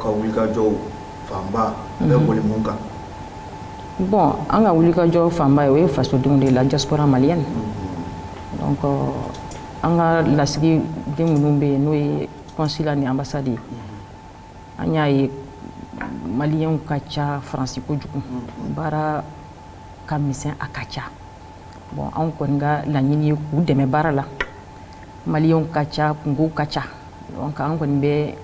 ka wulikajɔ fanba bɛ boli mun kan. Bon, an ka wulikajɔ fanba ye o ye fasodenw de la diaspora malienne. Donc an ka lasigiden minnu bɛ yen n'o ye consulat ni ambassade ye an y'a ye maliyɛnw ka ca faransi kojugu baara ka misɛn a ka ca. Bon anw kɔni ka laɲini ye k'u dɛmɛ baara la maliyɛnw ka ca kungow ka ca donc an kɔni bɛ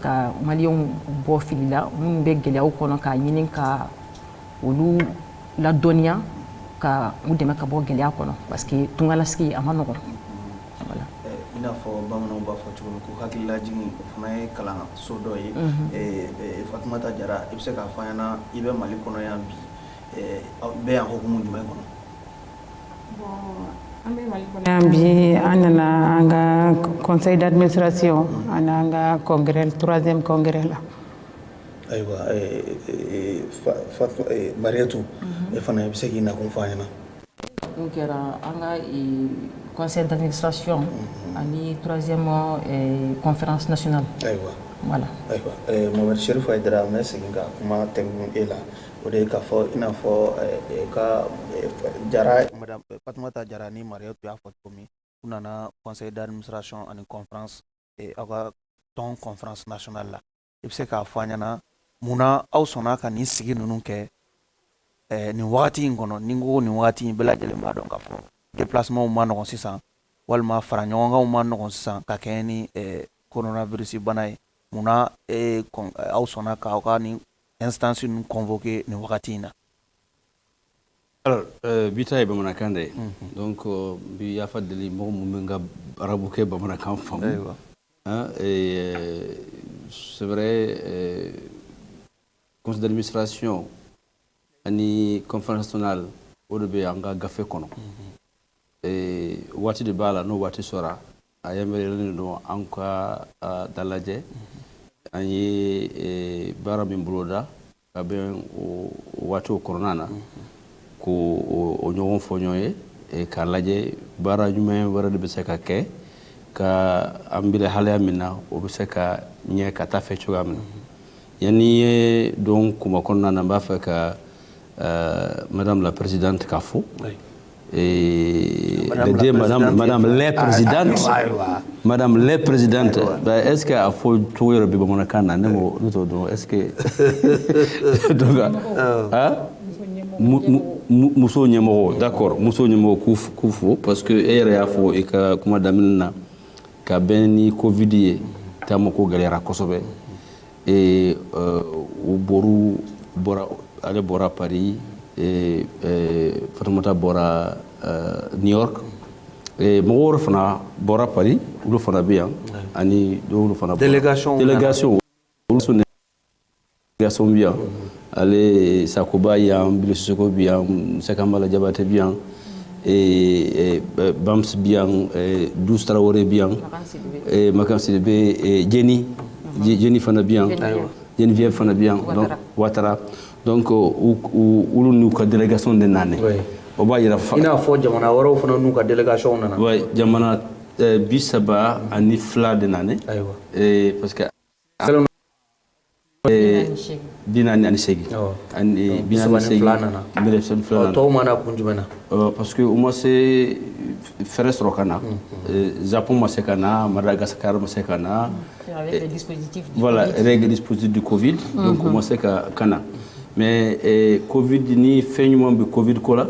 ka maliyɛnw bɔ fili la minnu bɛ gɛlɛyaw kɔnɔ k'a ɲini ka olu ladɔnniya ka u dɛmɛ ka bɔ gɛlɛya kɔnɔ parce que tungalasigi a ma nɔgɔn. Voilà. I n'a fɔ bamananw b'a fɔ cogo min ko hakililajigin o fana ye kalanso dɔ ye. Fatumata Jara i bɛ se k'a fɔ an ɲɛna i bɛ Mali kɔnɔ yan bi bɛ yan hukumu jumɛn kɔnɔ? An bɛ Mali kɔnɔ yan bi an nana an ka conseil d'administration ani an ka congrès troisième congrès la. Ayiwa Mariatu e fana i bɛ se k'i nakun fɔ an ɲɛna. N'o kɛra an ka conseil d'administration ani troisième conférence nationale. Ayiwa. Voilà. Ayiwa Mohamed Cherif Aidara n bɛ segin ka kuma tɛŋun e la o de ye k'a fɔ i n'a fɔ ka Jara madame Fatumata Jara ni Mariatu y'a fɔ cogo min u nana conseil d'administration ani conférence aw ka tɔn conférence nationale la i bɛ se k'a fɔ an ɲɛna munna aw sɔnna ka nin sigi ninnu kɛ nin wagati in kɔnɔ ni n ko nin wagati in bɛɛ lajɛlen b'a dɔn k'a fɔ déplacement ma nɔgɔn sisan walima fara ɲɔgɔnkanw ma nɔgɔn sisan ka kɛɲɛ ni coronavirus bana ye munna aw sɔnna k'aw ka nin instance ninnu convoquer nin wagati in na. Alors bita ye bamanankan de ye donc bi yafa deli mɔgɔ mun bɛ ka arabu kɛ bamanankan faamu c'est vrai conseil d'administration ani conférence nationale o de bɛ an ka gafe kɔnɔ waati de b'a la n'o waati sɔrɔ a yamaruyalen don an ka da lajɛ an ye baara min boloda ka bɛn o waatiw kɔnɔna na ko o ɲɔgɔn fɔ ɲɔgɔn ye k'a lajɛ baara jumɛn wɛrɛ de bɛ se ka kɛ ka an bɛ haliya min na o bɛ se ka ɲɛ ka taa fɛ cogoya min na yanni ye don kuma kɔnɔna na n b'a fɛ ka madame la présidente k'a fɔ madame la présidente est-ce que a fɔ cogo yɛrɛ bɛ bamanankan na ne t'o dɔn est-ce que donc muso ɲɛmɔgɔ d'accord muso ɲɛmɔgɔ k'u fo parce que e yɛrɛ y'a fɔ i ka kuma daminɛ na ka bɛn ni covid ye taama ko gɛlɛyara kosɛbɛ o bɔra ale bɔra Paris Fatumata bɔra New York mɔgɔ wɛrɛ fana bɔra Paris olu fana bɛ yan ani olu fana délégation bɛ yan ale Sakoba yan Bilisu Seko bɛ yan Sekambala Jabate bɛ yan Bams bɛ yan Dus Traoré bɛ yan Makan Sidibé Jeni fana bɛ yan Geneviève fana bɛ yan donc Ouattara donc olu n'u ka délégation de nane o b'a yira i n'a fɔ jamana wɛrɛw fana n'u ka délégation nana jamana 32 de nane parce que 48 ani 32 tɔw mana kun jumɛn na parce que u ma se fɛrɛ sɔrɔ ka na Japon ma se ka na Madagascar ma se ka na voilà règle dispositif du Covid donc u ma se ka na mais Covid ni fɛn ɲuman bɛ Covid ko la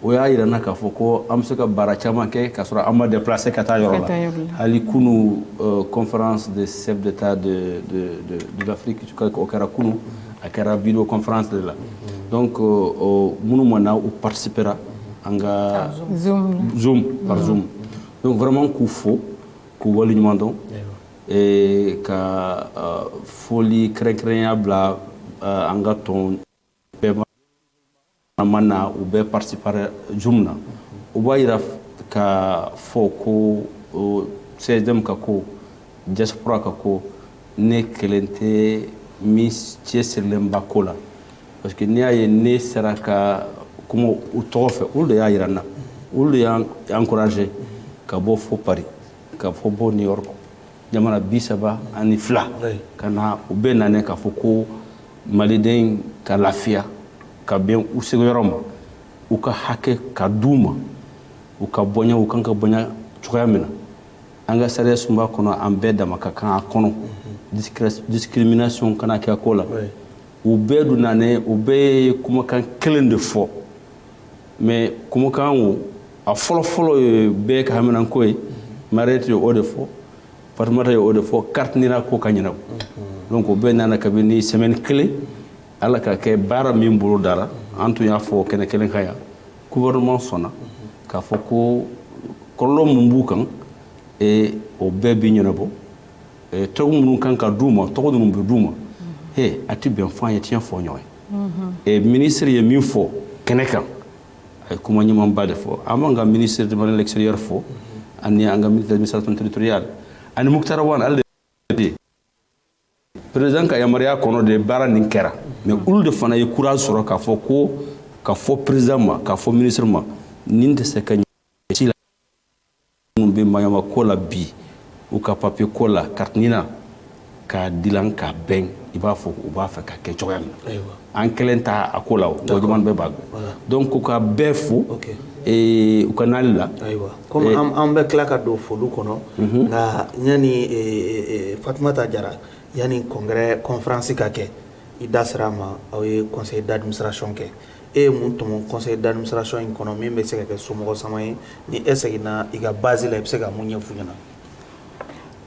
o y'a yira na k'a fɔ ko an bɛ se ka baara caman kɛ k'a sɔrɔ an ma déplacer ka taa yɔrɔ la hali kunu conférence des chefs d'État de l'Afrique o kɛra kunu a kɛra vidéo conférence de la donc minnu ma na u participera an ka Zoom par Zoom donc vraiment k'u fo k'u waleɲuman dɔn ka foli kɛrɛnkɛrɛnya bila an ka tɔn bɛɛ ma na u bɛɛ participera Zoom na o b'a yira ka fɔ ko CSDM ka ko diaspora ka ko ne kelen tɛ min cɛsirilen ba ko la parce que n'i y'a ye ne sera ka kuma u tɔgɔ fɛ olu de y'a yira n na olu de y'an encouragé ka bɔ fo Paris ka fɔ bɔ New York jamana 30 ani fila kana u bɛɛ nane k'a fɔ ko maliden ka lafiya ka bɛn u sigiyɔrɔ ma u ka hakɛ ka d'u ma u ka bonya u kan ka bonya cogoya min na an ka sariya sunba kɔnɔ an bɛɛ dama ka kan a kɔnɔ discrimination kana kɛ ko la u bɛɛ dun nane u bɛɛ ye kumakan kelen de fɔ mais kumakan o a fɔlɔ-fɔlɔ ye bɛɛ ka haminanko ye Mariette ye o de fɔ Fatumata ye o de fɔ carte nira ko ka ɲɛnabɔ donc o bɛɛ nana kabini semaine kelen ala ka kɛ baara min bolo dara an tun y'a fɔ kɛnɛ kelen kan yan gouvernement sɔnna k'a fɔ ko kɔlɔlɔ mun b'u kan o bɛɛ bi ɲɛnabɔ tɔgɔ minnu kan ka d'u ma tɔgɔ minnu bɛ d'u ma a ti bɛn fɔ an ye tiɲɛ fɔ ɲɔgɔn ye ministre ye min fɔ kɛnɛ kan a ye kuma ɲumanba de fɔ an b'an ka ministre de l'extérieur fɔ ani an ka ministre de l'administration territoriale ani Mukutara Wane ale de président ka yamaruya kɔnɔ de baara nin kɛra mais olu de fana ye courage sɔrɔ k'a fɔ ko ka fɔ président ma ka fɔ ministre ma nin tɛ se ka ci la minnu bɛ mayama ko la bi u ka papier ko la carte nina ka dilan ka bɛn i b'a fɔ u b'a fɛ ka kɛ cogoya min na an kelen ta a ko la o jamana bɛɛ b'a dɔn donc u ka bɛɛ fo u ka nali la comme an bɛ tila ka don folu kɔnɔ nka yani Fatumata Jara yani congrès conférence ka kɛ i da sera a ma aw ye conseil d'administration kɛ e mun tɔmɔ conseil d'administration in kɔnɔ min bɛ se ka kɛ somɔgɔ sama ye ni e seginna i ka base la i bɛ se ka mun ɲɛf'u ɲɛna.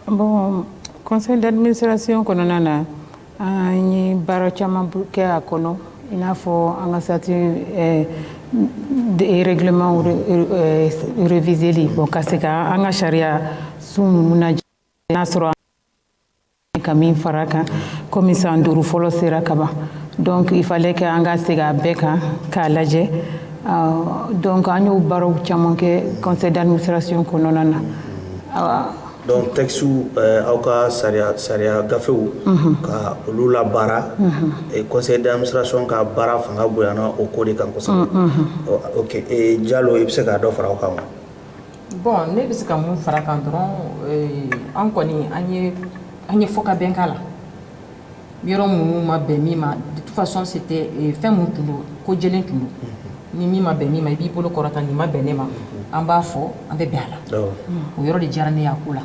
Bon, conseil d'administration kɔnɔna na an ye baara caman kɛ a kɔnɔ i n'a fɔ an ka sati règlement réviseli bon ka se ka an ka sariya sun ninnu lajɛ n'a sɔrɔ ka min fara kan komi san 5 fɔlɔ sera ka ban donc il fallait que an ka segin a bɛɛ kan k'a lajɛ donc an y'o baaraw caman kɛ conseil d'administration kɔnɔna na. Donc texte aw ka sariya gafew ka olu la baara conseil d'administration ka baara fanga bonyana o ko de kan kosɛbɛ. OK Diallo i bɛ se ka dɔ fara aw kan wa? Bon ne bɛ se ka mun fara kan dɔrɔn an kɔni an ye fɔ ka bɛn k'a la yɔrɔ minnu ma bɛn min ma de toute façon c'était fɛn mun tun don ko jɛlen tun don ni min ma bɛn min ma i b'i bolo kɔrɔta nin ma bɛn ne ma an b'a fɔ an bɛ bɛn a la o yɔrɔ de diyara ne y'a ko la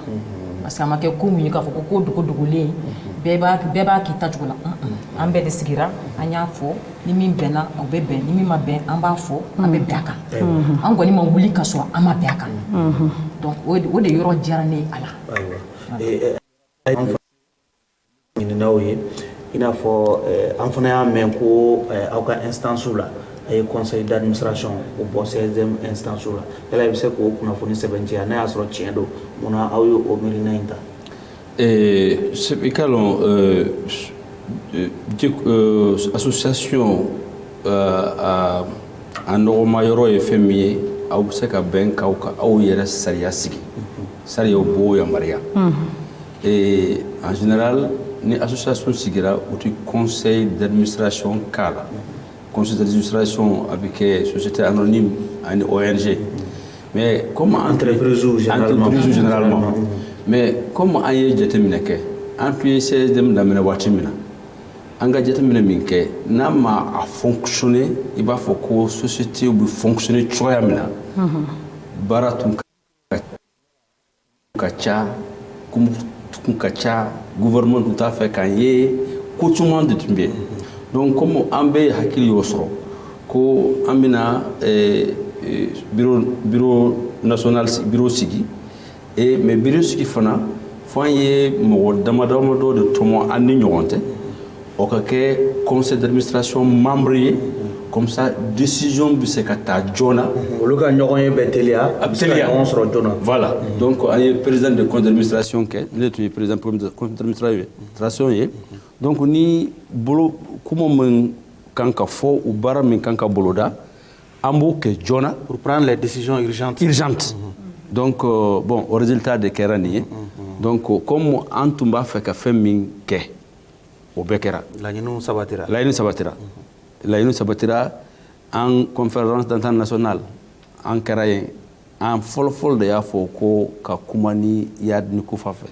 parce que a ma kɛ ko mun ye k'a fɔ ko dogodogolen bɛɛ b'a k'i tacogo la an bɛɛ de sigira an y'a fɔ ni min bɛnna o bɛ bɛn ni min ma bɛn an b'a fɔ an bɛ bɛn a kan an kɔni ma wuli ka sɔrɔ an ma bɛn a kan donc o de yɔrɔ diyara ne ye a la. ɲininaw ye i n'a fɔ an fana y'a mɛn ko aw ka instance la a ye conseil d'administration o bɔ 16e instance la yala i bɛ se k'o kunnafoni sɛbɛntiya n'a y'a sɔrɔ tiɲɛ don munna aw ye o miirina in ta. i ka dɔn association a nɔgɔma yɔrɔ ye fɛn min ye aw bɛ se ka bɛn k'aw ka aw yɛrɛ sariya sigi sariyaw b'o yamaruya en général ni association sigira o ti conseil d'administration k'a la conseil d'administration a bɛ kɛ société anonyme ani ONG mais comme entreprise généralement mais comme an ye jateminɛ kɛ an tun ye 16e daminɛ waati min na an ka jateminɛ min kɛ n'a ma a fonctionner i b'a fɔ ko société bɛ fonctionner cogoya min na baara tun ka ca tun ka ca gouvernement tun t'a fɛ k'an ye ko caman de tun bɛ yen donc comme an bɛ hakili y'o sɔrɔ ko an bɛna bureau national bureau sigi mais bureau sigi fana fo an ye mɔgɔ damadɔ de tɔmɔ an ni ɲɔgɔn tɛ o ka kɛ conseil d'administration membre ye comme ça décision bɛ se ka taa joona olu ka ɲɔgɔn ye bɛ teliya a bɛ se ka ɲɔgɔn sɔrɔ joona voilà donc an ye président de conseil d'administration kɛ ne tun ye président conseil d'administration ye donc ni bolo kuma min kan ka fɔ u baara min kan ka boloda an b'o kɛ joona pour prendre les décisions urgentes donc bon o résultat de kɛra nin ye donc comme an tun b'a fɛ ka fɛn min kɛ o bɛɛ kɛra laɲiniw sabatira laɲiniw sabatira en conférence d'entente nationale an kɛra yen en fol de y'a fɔ ko ka kuma ni yad ni kufa fɛ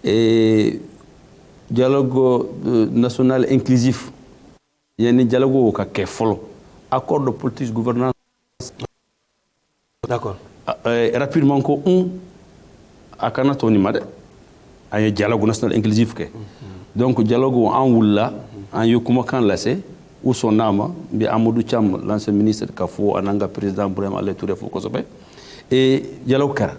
et dialogue national inclusif yani dialogue ka kɛ fɔlɔ accord de politique gouvernance d'accord rapidement ko a kana to ni ma dɛ an ye dialogue national inclusif kɛ donc dialogue an wulila an ye kumakan lase u sɔnn'a ma n bɛ Amadou Thiam l'ancien ministre ka fɔ an'an ka président Burama Ale Touré fo kosɛbɛ et dialogue kɛra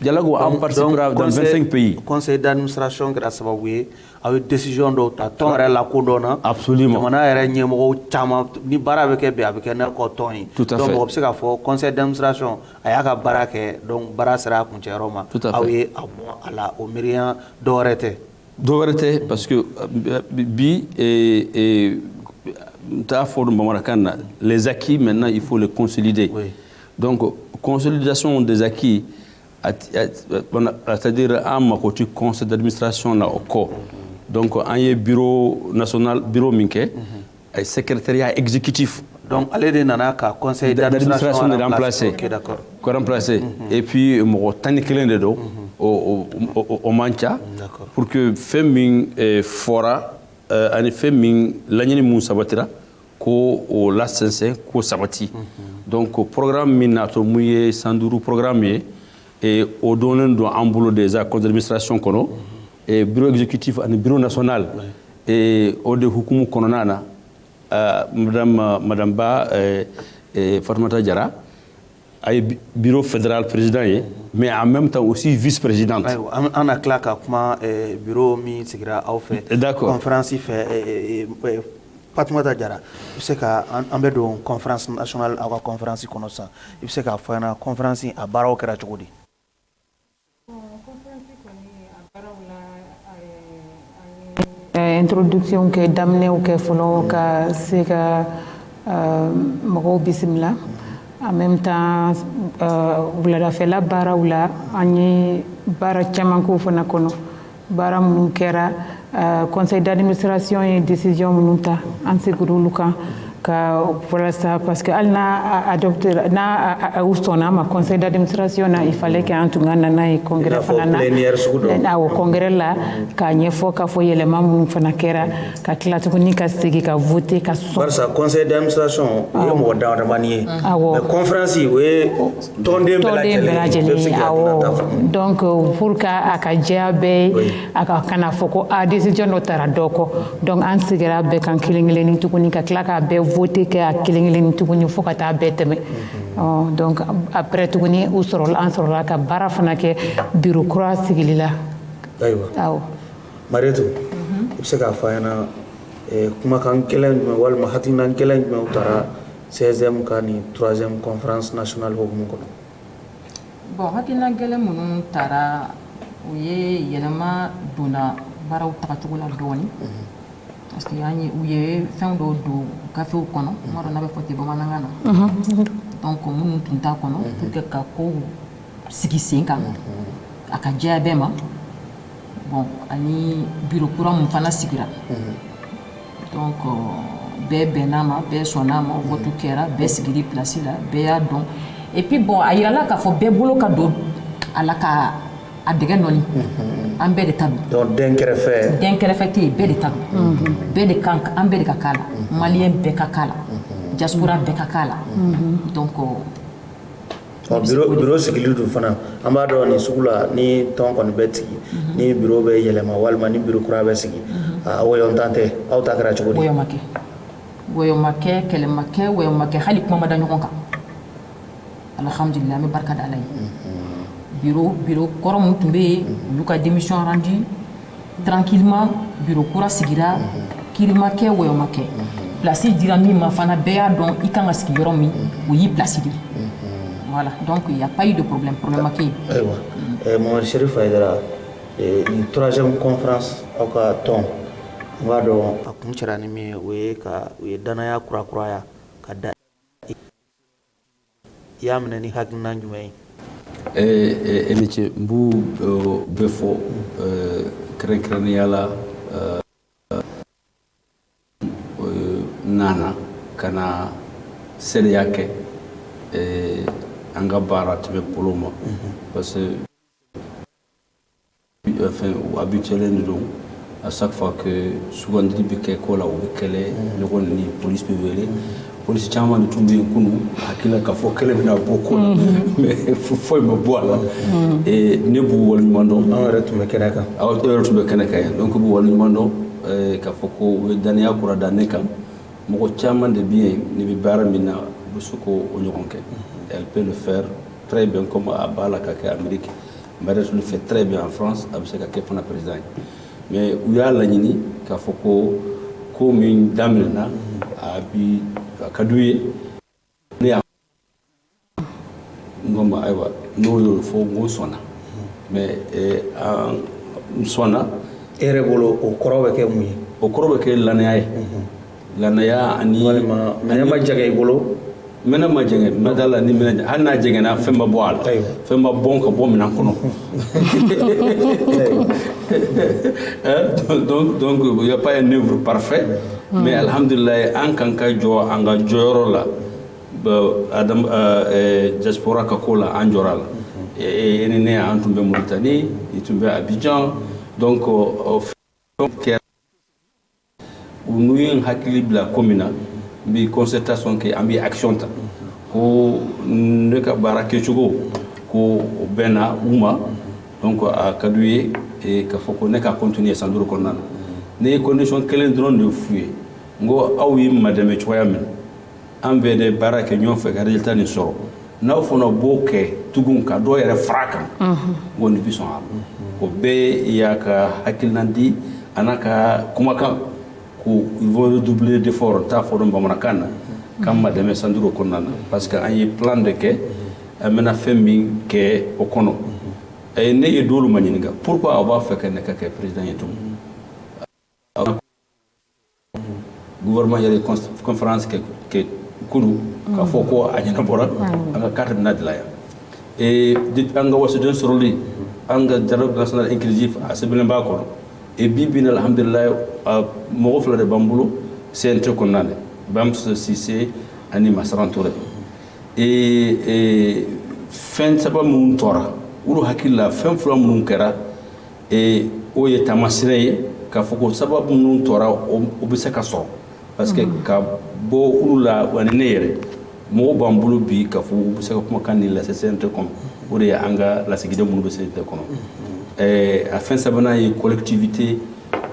dialogue an participera dans 25 pays conseil d'administration kɛra sababu ye aw ye décision dɔw ta tɔn yɛrɛ lakodɔnna absolument jamana yɛrɛ ɲɛmɔgɔw caman ni baara bɛ kɛ bi a bɛ kɛ n'a kɔ tɔn ye tout à fait donc o bɛ se k'a fɔ conseil d'administration a y'a ka baara kɛ donc baara sera a kuncɛyɔrɔ ma aw ye a bɔ a la o miiriya dɔwɛrɛ tɛ dɔwɛrɛ tɛ parce que bi t'a fɔ bamanankan na les acquis maintenant il faut les consolider oui. donc consolidation des acquis c'est-à-dire an mako ti conseil d'administration na o kɔ donc an ye bureau national bureau min kɛ secrétariat exécutif donc ale de nana ka conseil d'administration remplacer ok d'accord ko remplacer et puis mɔgɔ 11 de don o man ca pour que fɛn min fɔra ani fɛn min laɲini mun sabatira ko o lasɛnsɛn ko sabati donc programme min nato mun ye 105 programme ye et o donnen don an bolo déjà conseil d'administration kɔnɔ et bureau exécutif ani bureau national et o de hukumu kɔnɔna na madame Ba Fatoumata Diarra a ye bureau fédéral président ye mais en même temps aussi vice-présidente an na tila ka kuma bureau min sigira aw fɛ d'accord conférence fɛ Fatoumata Diarra i bɛ se ka an bɛ don conférence nationale aw ka conférence kɔnɔ sisan i bɛ se k'a fɔ an ɲɛna conférence a baaraw kɛra cogo di introduction kɛ daminɛw kɛ fɔlɔ ka se ka mɔgɔw bisimila en même temps wuladafɛla baaraw la an ye baara caman k'o fana kɔnɔ baara minnu kɛra conseil d'administration ye décision minnu ta an segir'olu olu kan ka walasa parce que hali n'a adopté n'a u sɔnna ma conseil d'administration na il fallait que an tun ka na n'a ye congrès fana na awɔ congrès la k'a ɲɛfɔ k'a fɔ yɛlɛma minnu fana kɛra ka tila tuguni ka segin ka voter ka sɔn barisa conseil d'administration o ye mɔgɔ damadamani ye mais conférence o ye tɔnden bɛɛ lajɛlen ye awɔ donc pour que a ka diya bɛɛ ye a ka kana fɔ ko décision dɔ taara dɔ kɔ donc an sigira bɛɛ kan kelen kelenni tuguni ka tila k'a bɛɛ voter kɛ a kelen kelenni tuguni fo ka taa bɛɛ tɛmɛ donc après tuguni an sɔrɔla ka baara fana kɛ bureau kura sigili la ayiwa awɔ Mariétou i bɛ se k'a fɔ an ɲɛna kumakan gɛlɛn jumɛn walima hakilina gɛlɛn jumɛn u taara 16e ka ni 3e conférence nationale hokumu kɔnɔ bon hakilina gɛlɛn minnu taara u ye yɛlɛma donna baaraw tagacogo la dɔɔni parce que u ye fɛn dɔw don gafew kɔnɔ kuma dɔ n'a bɛ fɔ ten bamanankan na donc minnu tun t'a kɔnɔ pour que ka kow sigi sen kan a ka diya bɛɛ ma bon ani bureau kura mun fana sigira donc bɛɛ bɛnn'a ma bɛɛ sɔnn'a ma vote kɛra bɛɛ sigili place la bɛɛ y'a dɔn et puis bon a yirala k'a fɔ bɛɛ bolo ka don a la ka a dɛgɛ nɔni an bɛɛ de ta don donc den kɛrɛfɛ tɛ yen bɛɛ de ta don bɛɛ de kan an bɛɛ de ka k'a la maliyɛn bɛɛ ka k'a la diaspora bɛɛ ka k'a la donc bureau sigili dun fana an b'a dɔn nin sugu la ni tɔn kɔni bɛ sigi ni bureau bɛ yɛlɛma walima ni bureau kura bɛ sigi wɔyɔntan tɛ aw ta kɛra cogo di wɔyɔ ma kɛ kɛlɛ ma kɛ wɔyɔ ma kɛ hali kuma ma da ɲɔgɔn kan alhamdulillah an bɛ barika da Ala ye bureau kɔrɔ mun tun bɛ yen olu ka démission rendu tranquillement bureau kura sigira kiri ma kɛ wɔyɔ ma kɛ place dira min ma fana bɛɛ y'a dɔn i kan ka sigi yɔrɔ min o y'i place de voilà donc il y a pas eu de problème ma kɛ yen ayiwa Mamadu Cherif Hayidara nin 3e conférence aw ka tɔn n b'a dɔn a kun cɛra ni min ye o ye danaya kurakuraya ka da i y'a minɛ ni hakilina jumɛn ye Emice n b'u bɛɛ fɔ kɛrɛnkɛrɛnnenya la nana ka na seereya kɛ anga bara tebe poloma parce que enfin habituellement donc à chaque fois que souvent dit que kola ou kele le gon ni police be wele police chama ni tumbe kunu akila ka fo kele na boko mais faut me boire et ne bu wol mando awara tumbe kenaka awara tumbe kenaka donc bu wol mando ka fo ko dania kura daneka moko chama de bien ni bi bara mina bu suko o nyokonke elle peut le faire très bien comme à Bala kaka Amérique mais elle le fait très bien en France avec ce que pour la président mais où y a la nini ka fo ko min damina abi kadouye ne ngoma aywa no yo fo ngo sona mais sona ere bolo o korobe ke muyi o korobe ke lanaya lanaya ani walima ma jagay bolo mena ma jenge madala ni mena hanna jenge na femba bo ala femba bon ka bo mina kono donc il y a pas un œuvre parfait mais alhamdulillah an kan ka jo anga joro la adam diaspora ka kola an jorala et ne an tumbe Mauritanie et tumbe Abidjan donc nous y hakili bla commune bi concertation ke ambi action ta ko ne ka barake chugo ko bena uma donc a kadouye et ka foko ne ka continuer sans doute konan ne condition kelen drone de fuye ngo awi madame choya men ambe de barake nyon fe ga résultat ni soro naw fono boke tugun ka do yere fraka ngoni bison am ko be ya ka hakilnandi anaka kumaka ko il faut doubler d'effort ta fo dum bamarakana kam madame sanduro konan parce que an yi plan de ke amena femi ke okono et ne ye dolu maninga pourquoi avoir fait que ne ka président yetum gouvernement yele conférence que kulu ka foko anyana bora anga carte nadla ya et dit anga wasu den soroli anga dialogue national inclusif asebelen ba ko et bibi alhamdulillah mo fla de bambulo c'est ko nane bam Cissé ani Massaran Touré et fin saba mun tora ulu hakilla fin fla mun kera et o ye tamasire ka foko sababu mun tora o be se ka so parce que ka bo ulula wanere mo bambulo bi ka fu be se ka kuma kan ni la c'est comme o de anga la sigide mun be se te kono à fin sabana y collectivité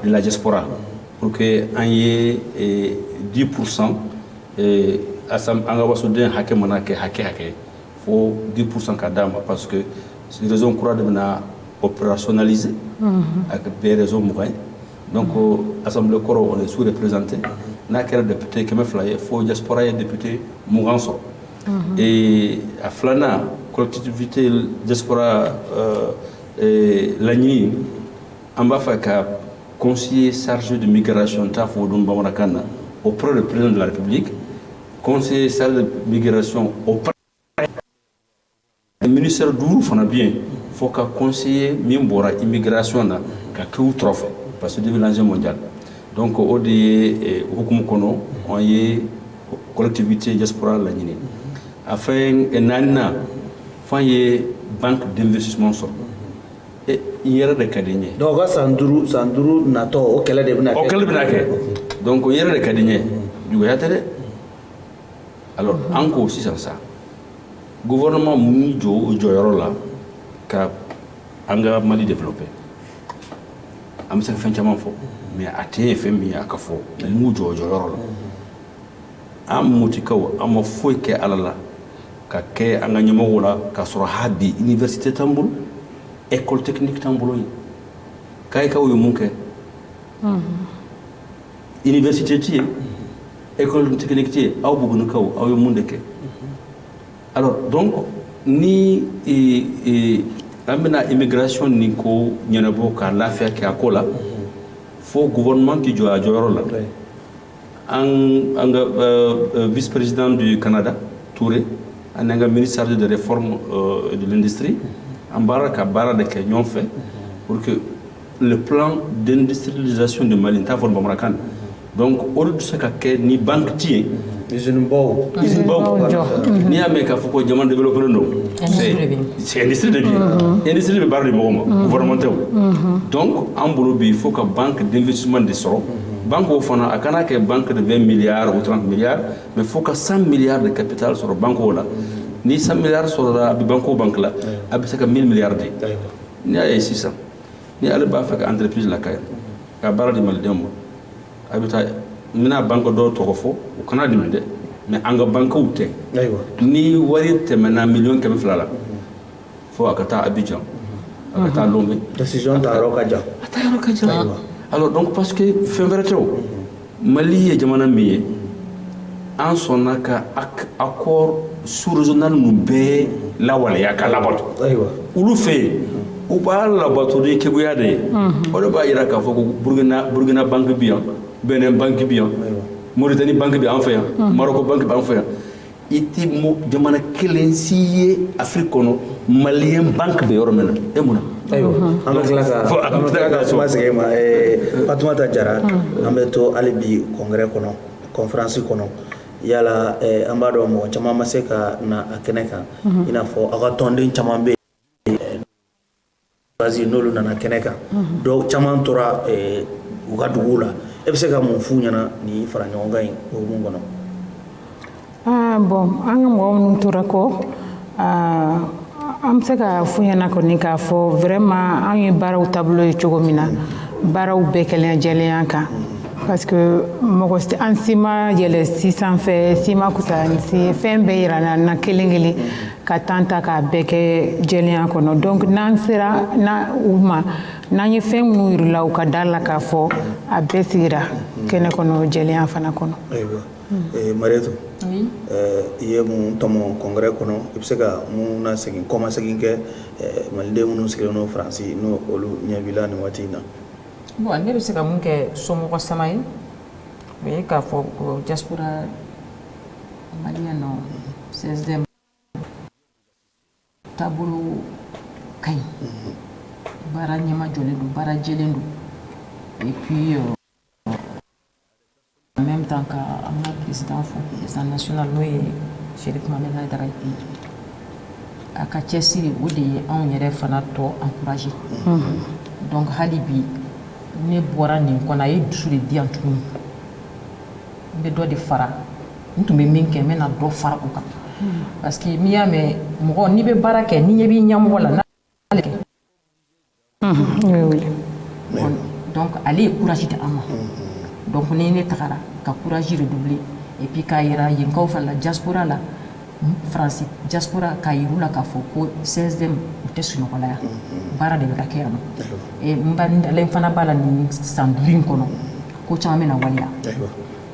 de la diaspora pour que en y 10% et asam anga waso den hake manake hake faut 10% kadama parce que c'est raison croix de na opérationnaliser avec des raisons moyens donc assemblée coro on est sous-représenté na quel député que me flyer faut diaspora et député mouranso et à flana collectivité diaspora l'année en bas ka conseiller chargé de migration tafo dum bamarakana auprès du président de la République conseiller chargé de migration auprès le ministère d'Ourou fana bien faut que conseiller mimbora immigration na ka tout trophée parce que devant l'enjeu mondial donc au de hukum kono on y collectivité diaspora la nyini afin enana fa y banque d'investissement so et yere de kadinye donc sanduru nato o kala de bina ke donc yere de kadinye du yatere alors encore si ça gouvernement mun jo yoro la ka anga Mali développé am sa fan chama fo mais até femi aka fo mu jo yoro la am mutikaw am fo ke alala ka ke anga nyama wala ka soro hadi université Tambul école technique Tambul kay kaw yu munke université ti école technique ti aw bugunu kaw aw yu mundeke alors donc ni amena immigration ni ko nyenabo ka l'affaire ki akola fo gouvernement qui joa joro la en vice-président du Canada Touré en ministre chargé de réforme de l'industrie en baraka barade ke ñon fait pour que le plan d'industrialisation de Mali ta for bamrakan donc au lieu de ce ka ni banque tie usine baw n'i y'a mɛn k'a fɔ ko jamana développé don c'est industrie de bien industrie bɛ baara di mɔgɔ ma gouvernement tɛ o donc an bolo bi il faut ka banque d'investissement de sɔrɔ banque o fana a kana kɛ banque de 20 milliards ou 30 milliards mais faut ka 100 milliards de capital sɔrɔ banque o la ni 100 milliards sɔrɔla a bɛ banque o banque la a bɛ se ka 1000 milliards di n'i y'a ye sisan ni ale b'a fɛ ka entreprise la kaya ka baara di malidenw ma a bɛ taa n bɛna banque dɔw tɔgɔ fɔ u kana dɛmɛ dɛ mais an ka banquew tɛ ni wari tɛmɛna million 200 la fo a ka taa Abidjan a ka taa Lomé décision ta yɔrɔ ka jan a taa yɔrɔ ka jan alors donc parce que fɛn wɛrɛ tɛ o Mali ye jamana min ye an sɔnna ka accord sous-régional ninnu bɛɛ lawaleya ka labato olu fɛ yen u b'a labato ni keguya de ye o de b'a jira k'a fɔ ko Burkina banque bɛ yan Benin banque bɛ yan Mauritanie banque bɛ an fɛ yan Maroko banque bɛ an fɛ yan i tɛ jamana kelen si ye Afrique kɔnɔ Malien banque bɛ yɔrɔ min na e mun na an bɛ tila ka kuma segin ma Fatumata Jara an bɛ to hali bi congrès kɔnɔ conférence kɔnɔ yala an b'a dɔn mɔgɔ caman ma se ka na a kɛnɛ kan i n'a fɔ aw ka tɔnden caman bɛ yen n'olu nana kɛnɛ kan dɔw caman tora u ka duguw la e bɛ se ka mun f'u ɲɛna ni fara ɲɔgɔn kan in hokumu kɔnɔ bon an ka mɔgɔ minnu tora kɔ an bɛ se ka f'u ɲɛna kɔni k'a fɔ vraiment an ye baaraw taabolo ye cogo min na baaraw bɛɛ kɛlɛya jɛlenya kan parce que mɔgɔ an si ma yɛlɛ si sanfɛ si ma kusa si fɛn bɛɛ yira na kelen kelen ka temps ta k'a bɛɛ kɛ jɛlenya kɔnɔ donc n'an sera u ma n'an ye fɛn minnu yirila u ka da la k'a fɔ a bɛɛ sigira kɛnɛ kɔnɔ jɛlenya fana kɔnɔ. Ayiwa Mariétou i ye mun tɔmɔ congrès kɔnɔ i bɛ se ka mun na segin kɔma segin kɛ maliden minnu sigilen n'o Faransi n'o olu ɲɛ b'i nin waati in na. Bon ne bɛ se ka mun kɛ somɔgɔ sama ye o ye k'a fɔ ko diaspora maliyɛn nɔ CSDM taabolo ka ɲi baara ɲɛma jɔlen don baara jɛlen don et puis en même temps ka an ka président fɔ président national n'o ye Cherif Mohamed Aidara ye a ka cɛsiri o de ye anw yɛrɛ fana tɔ encouragé donc hali bi ne bɔra nin kɔnɔ a ye dusu de di yan tuguni n bɛ dɔ de fara n tun bɛ min kɛ n bɛna dɔ fara o kan parce que n'i y'a mɛn mɔgɔ n'i bɛ baara kɛ n'i ɲɛ b'i ɲɛmɔgɔ la n'ale kɛ donc ale ye courage di an ma donc ni ne tagara ka courage redoubler et puis k'a yira yenkaw fana la diaspora la Faransi diaspora k'a yir'u la k'a fɔ ko CSDM u tɛ sunɔgɔla yan baara de bɛ ka kɛ yan nɔ n fana b'a la nin san 5 in kɔnɔ ko caman bɛna waleya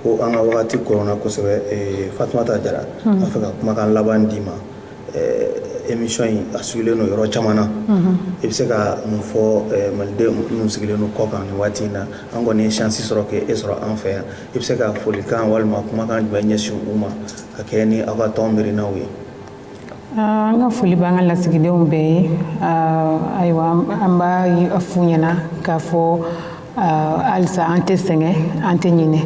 ko an ka wagati kɔrɔna kosɛbɛ Fatumata Jara an fɛ ka kumakan laban d'i ma émission in a sigilen don yɔrɔ caman na i bɛ se ka mun fɔ maliden minnu sigilen don kɔ kan nin waati in na an kɔni ye chance sɔrɔ k'e sɔrɔ an fɛ yan i bɛ se ka folikan walima kumakan jumɛn ɲɛsin u ma ka kɛ ni aw ka tɔn miirinaw ye. An ka foli b'an ka lasigidenw bɛɛ ye ayiwa an b'a f'u ɲɛna k'a fɔ halisa an tɛ sɛgɛn an tɛ ɲinɛ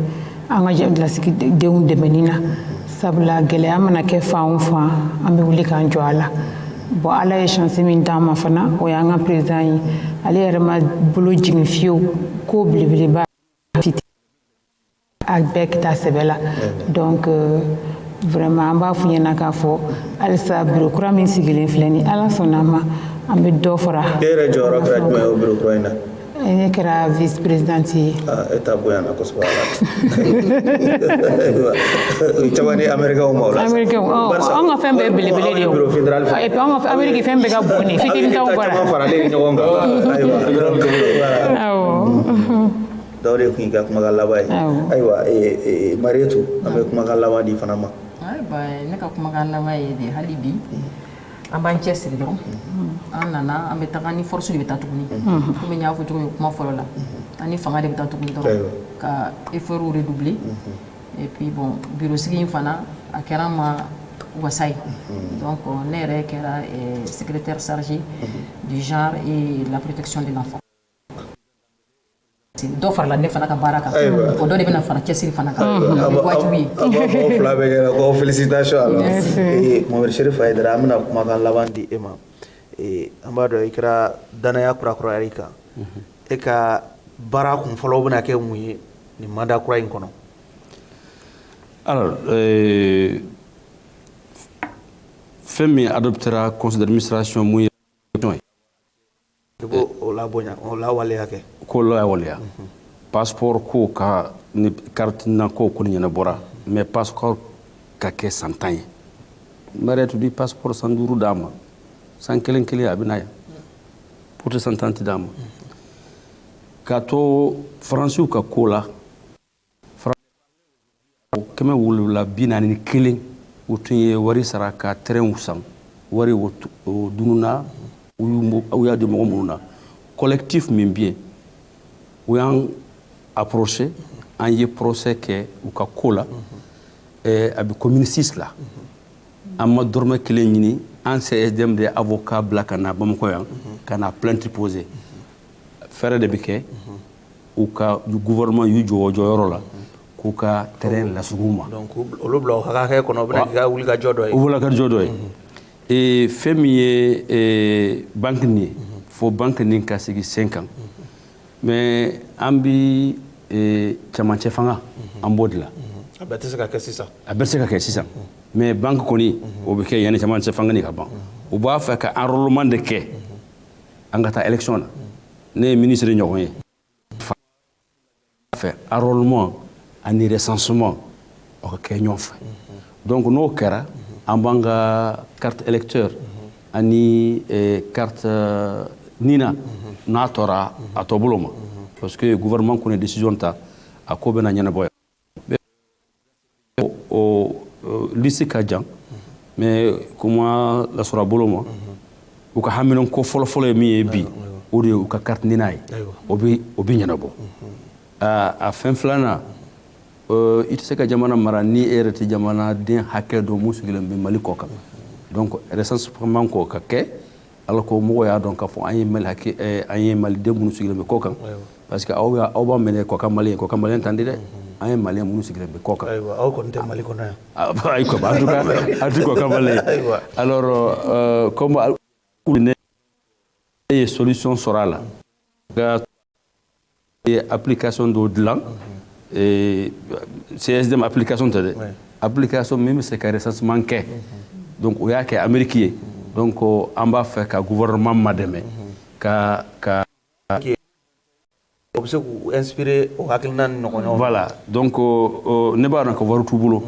an ka lasigidenw dɛmɛni na sabula gɛlɛya mana kɛ fan o fan an bɛ wuli k'an jɔ a la bon ala ye chance min d'an ma fana o y'an ka président ye ale yɛrɛ ma bolo jigin fiyewu ko belebeleba a bɛɛ ka taa sɛbɛ la donc vraiment an b'a f'u ɲɛna k'a fɔ halisa bureau kura min sigilen filɛ ni ala sɔnna ma an bɛ dɔ fara. e yɛrɛ jɔyɔrɔ kɛra jumɛn ye o bureau kura in na. ne kɛra vice présidente ye. e ta bonya na kosɛbɛ ala caman ni américain ma o la. américain an ka fɛn bɛɛ belebele de ye o et puis an ka Amérique fɛn bɛɛ ka bon de fitinin t'anw bɔra. caman faralen ɲɔgɔn kan ayiwa. awɔ. dɔw de tun y'i ka kumakan laban ye. ayiwa Mariétou an bɛ kumakan laban di fana ma. ayiwa ne ka kumakan laban ye de hali bi an b'an cɛsiri dɔrɔn an nana an bɛ taga ni force de bɛ taa tuguni komi n y'a fɔ cogo min kuma fɔlɔ la an ni fanga de bɛ taa tuguni dɔrɔn ka effort redoubler et puis bon bureau sigi in fana a kɛra an ma wasa ye donc ne yɛrɛ kɛra secrétaire chargé du genre et la protection de l'enfant dɔ farala ne fana ka baara kan o dɔ de bɛna fara cɛsiri fana kan wajibi ye fila bɛɛ kɛra ko félicitations alors Mohamed Cherif Haidara an bɛna kumakan laban di e ma an b'a dɔn i kɛra danaya kurakurayali kan e ka baara kun fɔlɔ bɛna kɛ mun ye nin mandat kura in kɔnɔ alors fɛn min adoptera conseil d'administration mun ye o la bonya o la waleya kɛ ko la waleya passeport ko ka ni carte na ko ko ni bɔra mais passeport ka kɛ san 10 ye maretu di passeport san 5 dama san kelen kelen a bɛna yan pour te san 10 dama ka to faransiw ka ko la kɛmɛ wolowula bi naani ni kelen u tun ye wari sara ka terrain san wari o dununa u y'a di mɔgɔ minnu na collectif min bɛ yen u y'an approché an ye procès kɛ u ka ko la a bɛ commune 6 la an ma dɔrɔmɛ kelen ɲini an CSDM de avocat bila ka na Bamakɔ yan ka na plainte posé fɛɛrɛ de bɛ kɛ u ka gouvernement y'u jɔ jɔyɔrɔ la k'u ka terrain lasugu ma donc olu bila o hakɛ kɔnɔ u bɛna k'i ka wulikajɔ dɔ ye u wulikajɔ dɔ ye fɛn min ye banque nin ye fo banque nin ka sigi sen kan mais an bi cɛmancɛ fanga an b'o de la a bɛɛ tɛ se ka kɛ sisan a bɛɛ tɛ se ka kɛ sisan mais banque kɔni o bɛ kɛ yanni cɛmancɛ fanga nin ka ban u b'a fɛ ka enrôlement de kɛ an ka taa élection na ne ye ministre ɲɔgɔn ye fɛ enrôlement ani recensement o ka kɛ ɲɔgɔn fɛ donc n'o kɛra an b'an ka carte électeur ani carte nina n'a tɔra a tɔ bolo ma parce que gouvernement kɔni décision ta a ko bɛna ɲɛnabɔ yan o liste ka jan mais kuma lasɔrɔ a bolo ma u ka haminen ko fɔlɔfɔlɔ ye min ye bi o de ye u ka carte nina ye o bɛ ɲɛnabɔ a fɛn filanan i tɛ se ka jamana mara ni e yɛrɛ tɛ jamanaden hakɛ dɔ mun sigilen bɛ Mali kɔ kan donc recensement kɔ ka kɛ alors que mɔgɔw y'a dɔn k'a fɔ an ye maliden minnu sigilen bɛ kɔ kan parce que aw b'a minɛ kɔkan maliyɛn t'an di dɛ an ye maliyɛn minnu sigilen bɛ kɔ kan aw kɔni tɛ Mali kɔnɔ yan ayiwa en tout cas an tɛ kɔkan maliyɛn alors comme ne ye solution sɔrɔ a la ka application dɔ dilan CSDM application tɛ dɛ application min bɛ se ka recensement kɛ donc o y'a kɛ Amérique ye donc an b'a fɛ ka gouvernement ma dɛmɛ ka o bɛ se k'u inspirer o hakilina ni ɲɔgɔn voilà donc ne b'a dɔn ka wari t'u bolo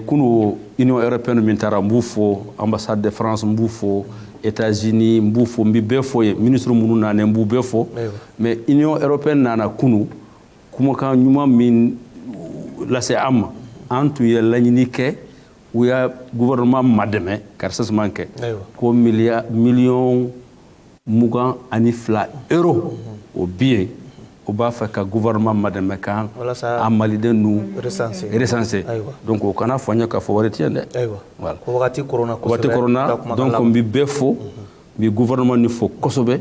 kunu Union européenne min taara n b'u fo ambassade de France n b'u fo États-Unis n b'u fo n bɛ bɛɛ fo ye ministre minnu nana n b'u bɛɛ fo mais Union européenne nana kunu kumakan ɲuman min lase an ma an tun ye laɲini kɛ u y'a gouvernement ma dɛmɛ ka recensement kɛ ko miliyɔn 22 euro o bi yen o b'a fɛ ka gouvernement ma dɛmɛ kan a maliden nu recenser donc o kana fɔ n ye k'a fɔ wari tɛ yen dɛ voilà ko wagati korona donc n bɛ bɛɛ fo n bɛ gouvernement ni fo kosɛbɛ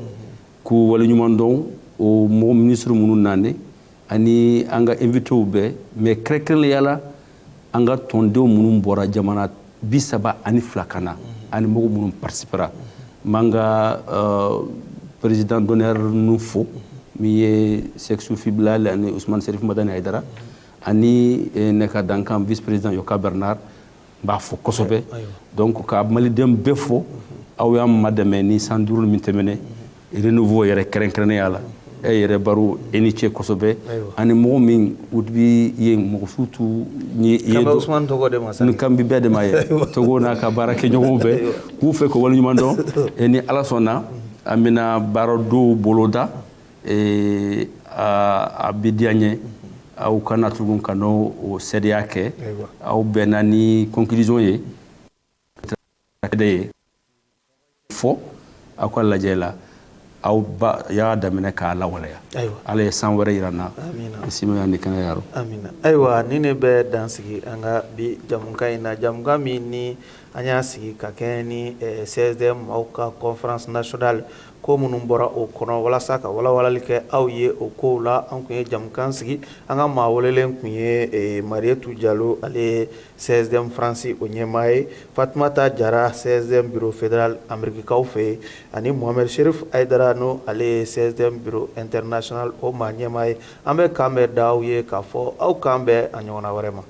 k'u waleɲuman dɔn o mɔgɔ ministre minnu nane ani an ka invité bɛɛ mais kɛrɛnkɛrɛnnenya la an ka tɔndenw minnu bɔra jamana 32 kan na ani mɔgɔ minnu participera n b'an ka président d'honneur nu fo min ye Sexu Bilali ani Usman Serif Madani Haidara ani ne ka dankan vice président Yoka Bernard n b'a fo kosɛbɛ donc ka maliden bɛɛ fo aw y'an ma dɛmɛ ni san 5 min tɛmɛnen renouveau yɛrɛ kɛrɛnkɛrɛnnenya la e yɛrɛ baro e ni ce kosɛbɛ ani mɔgɔ min u bɛ yen mɔgɔ su t'u ye Usman tɔgɔ de ma sa ni kan bi bɛɛ de ma ye Togo n'a ka baara kɛ ɲɔgɔnw bɛɛ k'u fɛ ko waleɲuman dɔn ni Ala sɔnna an bɛna baara dɔw boloda a bɛ diya n ye aw kana tugun ka n'o sɛdɛya kɛ aw bɛnna ni conclusion ye fɔ aw ka lajɛ la aw y'a daminɛ k'a lawaleya ala ye san wɛrɛ yira n na simaya ni kɛnɛya yɔrɔ amina ayiwa ni ne bɛ dansigi an ka bi jamukan in na jamukan min ni an y'a sigi ka kɛɲɛ ni CSDM aw ka conférence nationale ko minnu bɔra o kɔnɔ walasa ka walawalali kɛ aw ye o kow la. An kun ye jamukan sigi, an ka maa welelen kun ye Marietou Diallo, ale ye 16e France o ɲɛmaa ye, Fatumata Jara 16e bureau fédéral Amerikikaw fɛ, ani Mohamed Cherif Aidara no ale ye 16e bureau international o maa ɲɛmaa ye. An bɛ kan bɛɛ da aw ye k'a fɔ aw kan bɛɛ a ɲɔgɔnna wɛrɛ ma.